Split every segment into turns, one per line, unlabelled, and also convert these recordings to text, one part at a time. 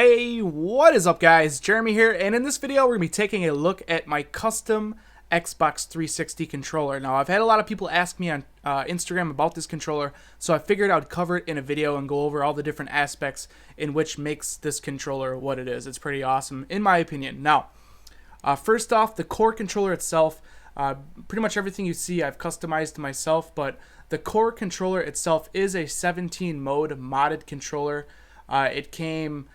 Hey, what is up guys? Jeremy here, and in this video we're going to be taking a look at my custom Xbox 360 controller. Now, I've had a lot of people ask me on Instagram about this controller, so I figured I'd cover it in a video and go over all the different aspects in which makes this controller what it is. It's pretty awesome, in my opinion. Now, first off, the core controller itself, pretty much everything you see I've customized myself, but the core controller itself is a 17 mode modded controller. It came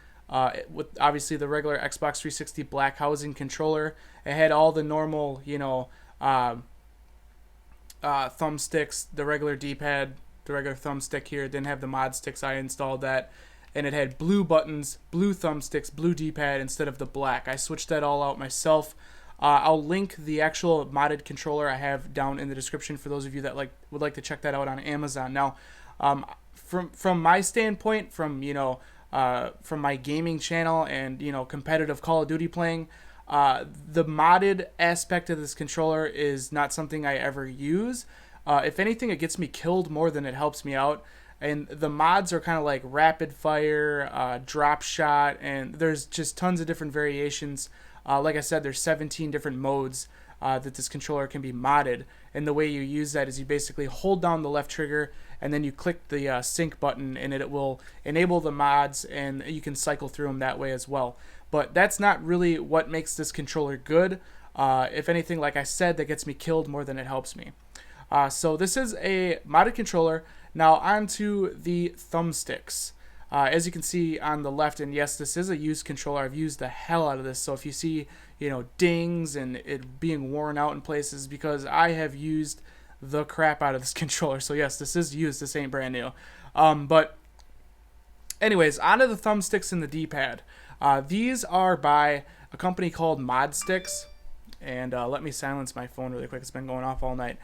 with obviously the regular Xbox 360 black housing controller. It had all the normal, thumbsticks, the regular D-pad, the regular thumbstick here. It didn't have the mod sticks. I installed that. And it had blue buttons, blue thumbsticks, blue D-pad instead of the black. I switched that all out myself. I'll link the actual modded controller I have down in the description for those of you that would like to check that out on Amazon. Now, from my standpoint, from my gaming channel and competitive Call of Duty playing, the modded aspect of this controller is not something I ever use. If anything, it gets me killed more than it helps me out. And the mods are kind of like rapid fire, drop shot, and there's just tons of different variations. Like I said, there's 17 different modes that this controller can be modded. And the way you use that is you basically hold down the left trigger and then you click the sync button, and it will enable the mods, and you can cycle through them that way as well. But that's not really what makes this controller good. If anything, like I said, that gets me killed more than it helps me. So this is a modded controller. Now onto the thumbsticks. As you can see on the left, and yes, this is a used controller. I've used the hell out of this. So if you see, dings and it being worn out in places, because I have used the crap out of this controller. So yes, this is used. This ain't brand new. But anyways, onto the thumbsticks and the D-pad. These are by a company called ModSticks. And let me silence my phone really quick. It's been going off all night.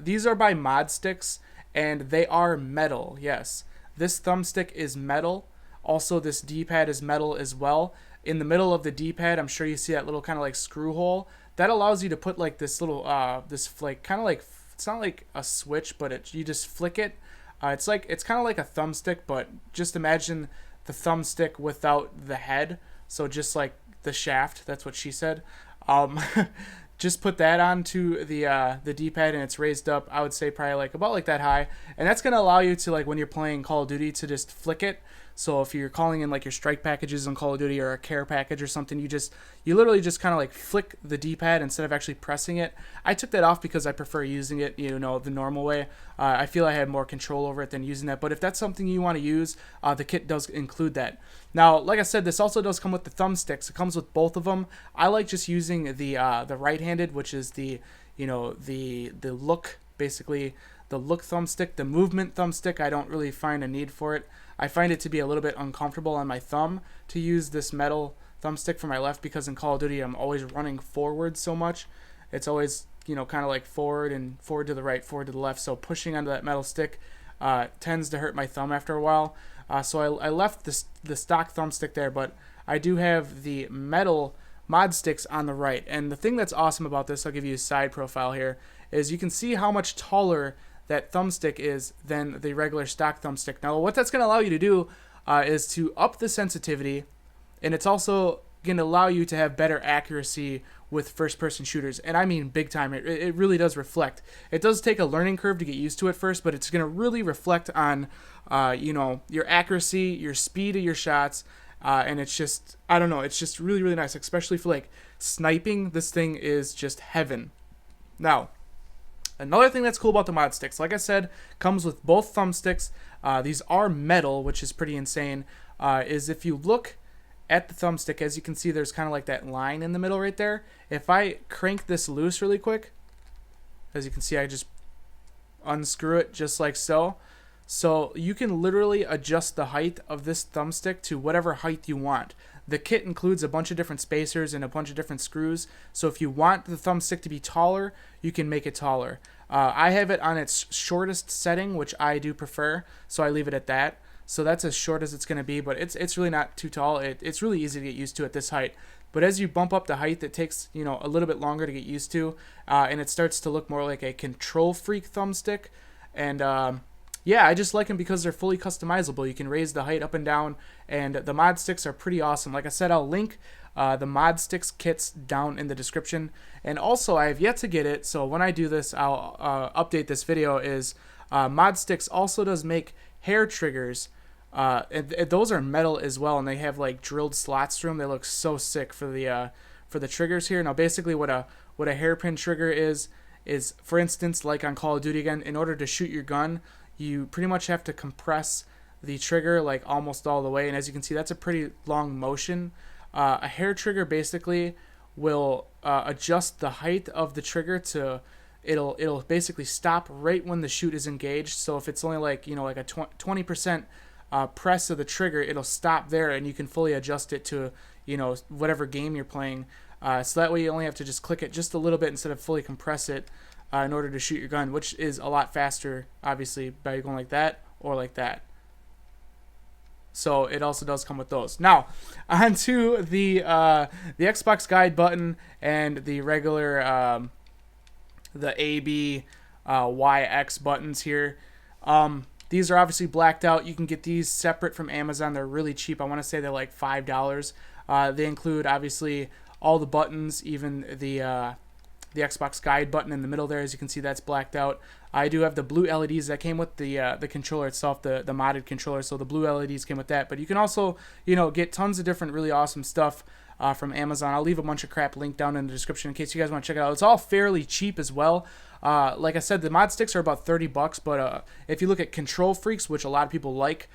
These are by ModSticks, and they are metal. Yes, this thumbstick is metal. Also, this D-pad is metal as well. In the middle of the D-pad, I'm sure you see that little kind of like screw hole. That allows you to put like this little, kind of like, it's not like a switch, but you just flick it. It's kind of like a thumbstick, but just imagine the thumbstick without the head. So just like the shaft. That's what she said. Just put that onto the D-pad, and it's raised up, I would say probably about like that high, and that's going to allow you to, like, when you're playing Call of Duty, to just flick it. So if you're calling in like your strike packages on Call of Duty or a care package or something, you literally just kind of like flick the D-pad instead of actually pressing it. I took that off because I prefer using it, the normal way. I feel I had more control over it than using that. But if that's something you want to use, the kit does include that. Now, like I said, this also does come with the thumbsticks. It comes with both of them. I like just using the right-handed, which is the look, basically the look thumbstick. The movement thumbstick, I don't really find a need for it. I find it to be a little bit uncomfortable on my thumb to use this metal thumbstick for my left, because in Call of Duty I'm always running forward so much. It's always, kind of like forward and forward to the right, forward to the left. So pushing onto that metal stick tends to hurt my thumb after a while. So I left the stock thumbstick there, but I do have the metal mod sticks on the right. And the thing that's awesome about this, I'll give you a side profile here, is you can see how much taller that thumbstick is than the regular stock thumbstick. Now, what that's going to allow you to do is to up the sensitivity, and it's also going to allow you to have better accuracy with first-person shooters. And I mean big time. It really does reflect. It does take a learning curve to get used to it first, but it's going to really reflect on your accuracy, your speed of your shots, and it's just, I don't know, it's just really, really nice, especially for like sniping. This thing is just heaven. Now, another thing that's cool about the mod sticks, like I said, comes with both thumbsticks. These are metal, which is pretty insane. Is if you look at the thumbstick, as you can see, there's kind of like that line in the middle right there. If I crank this loose really quick, as you can see, I just unscrew it just like so. So you can literally adjust the height of this thumbstick to whatever height you want. The kit includes a bunch of different spacers and a bunch of different screws. So if you want the thumbstick to be taller, you can make it taller. I have it on its shortest setting, which I do prefer, so I leave it at that. So that's as short as it's going to be, but it's really not too tall. It's really easy to get used to at this height. But as you bump up the height, it takes a little bit longer to get used to, and it starts to look more like a control freak thumbstick. And yeah, I just like them because they're fully customizable. You can raise the height up and down, and the mod sticks are pretty awesome. Like I said, I'll link the mod sticks kits down in the description. And also, I have yet to get it, so when I do this, I'll update this video, is mod sticks also does make hair triggers. And those are metal as well, and they have like drilled slots through them. They look so sick for the triggers here. Now, basically, what a hairpin trigger is, for instance, like on Call of Duty again, in order to shoot your gun, you pretty much have to compress the trigger like almost all the way, and as you can see, that's a pretty long motion. A hair trigger basically will adjust the height of the trigger to, it'll basically stop right when the shoot is engaged. So if it's only like, you know, like a 20% press of the trigger, it'll stop there, and you can fully adjust it to, you know, whatever game you're playing. So that way you only have to just click it just a little bit instead of fully compress it in order to shoot your gun, which is a lot faster, obviously, by going like that or like that. So it also does come with those. Now, on to the Xbox guide button and the regular the A, B, Y, X buttons here. These are obviously blacked out. You can get these separate from Amazon. They're really cheap. I want to say they're like $5. They include obviously all the buttons, even the Xbox guide button in the middle there. As you can see, that's blacked out. I do have the blue LEDs that came with the controller itself, the modded controller. So the blue LEDs came with that. But you can also, you know, get tons of different really awesome stuff from Amazon. I'll leave a bunch of crap linked down in the description in case you guys want to check it out. It's all fairly cheap as well. Like I said, the mod sticks are about $30, but if you look at Control Freaks, which a lot of people like,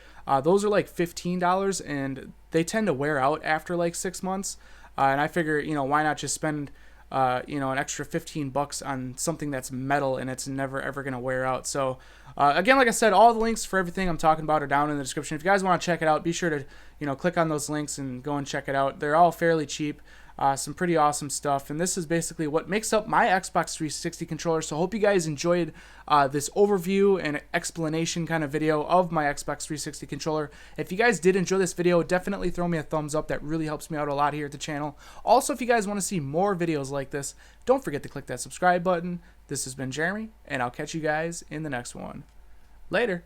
those are like $15, and they tend to wear out after like 6 months. And I figure, you know, why not just spend you know, an extra $15 on something that's metal and it's never ever gonna wear out. So again, like I said, all the links for everything I'm talking about are down in the description. If you guys want to check it out, be sure to, you know, click on those links and go and check it out. They're all fairly cheap. Some pretty awesome stuff, and this is basically what makes up my Xbox 360 controller. So I hope you guys enjoyed this overview and explanation kind of video of my Xbox 360 controller. If you guys did enjoy this video, definitely throw me a thumbs up. That really helps me out a lot here at the channel. Also, if you guys want to see more videos like this, don't forget to click that subscribe button. This has been Jeremy, and I'll catch you guys in the next one. Later.